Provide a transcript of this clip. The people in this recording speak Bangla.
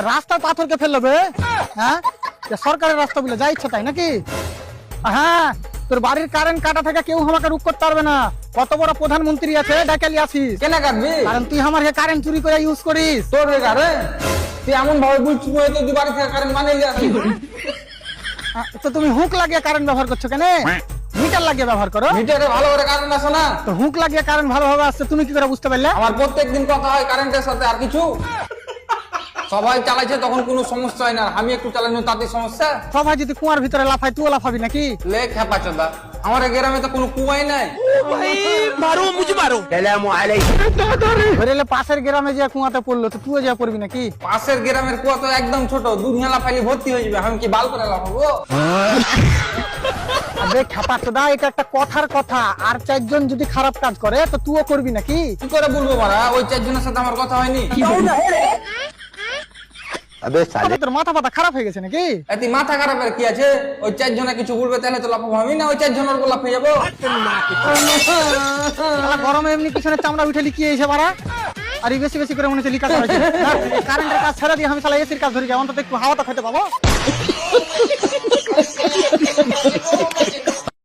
রাস্তার পাথরকে ফেললো বে, হ্যাঁ সরকারের রাস্তা বলে যা ইচ্ছা তাই নাকি? হ্যাঁ, তোর বাড়ির কারেন্ট কাটা থেকে কেউ আমাকে রুখ করতে পারবে না। কত বড় প্রধানমন্ত্রী আছে ডাকালি আসিস কেন কাটবি? কারণ তুই আমার কারেন্ট চুরি করে ইউজ করিস। তোর কারেন্ট তুই এমন ভাবে বুঝছিস হয়তো তুই বাড়ি থেকে কারেন্ট মানে আসি। তো তুমি হুক লাগিয়ে কারেন্ট ব্যবহার করছো কেন? মিটার লাগিয়ে ব্যবহার করো। মিটারে ভালো করে কারেন্ট আসে না তো হুক লাগিয়ে কারেন্ট ভালোভাবে আসছে তুমি কি করে বুঝতে পারলে? আমার প্রত্যেকদিন কথা হয় কারেন্টের সাথে, আর কিছু সবাই চালাইছে তখন কোনো সমস্যা হয় না, আমি একটু চালানো তাতে সমস্যা। সবাই যদি কুয়ার ভিতরে লাফায় তুইও লাফাবি নাকি? লে খেপা চোদা, আমার গ্রামে তো কোনো কুয়াই নাই। मारो मुझे मारो। ধরেলে পাশের গ্রামে যে কুয়াতে পড়লো তো তুইও যা পড়বি নাকি? পাশের গ্রামের কুয়া তো একদম ছোট, দুধ মেলা ফাইলে ভর্তি হয়ে যাবে, আমি কি বাল করে লাফাবো? দেখ খাপা চোদা, এটা একটা কথার কথা। আর চারজন যদি খারাপ কাজ করে তো তুইও করবি নাকি? কি করে বলবো মারা, ওই চারজনের সাথে আমার কথা হয়নি। তোর মাথা পাতা খারাপ হয়ে গেছে নাকি? এতে মাথা খারাপের কি আছে? ওই চারজনে কিছু বলবে তাহলে তো লাফাবো আমি, না ওই চারজনের উপর লাফিয়ে যাবো? শালা গরমে এমনি পিছনে চামড়া উঠে লিখিয়ে এসে মারা। আর এই বেশি বেশি করে মনে হচ্ছে লিখাতে হয়েছে। কারেন্টের কাজ ছেড়ে দিয়ে আমি শালা এসির কাজ ধরে যাই, অন্তত একটু হাওয়াটা খেতে পাবো।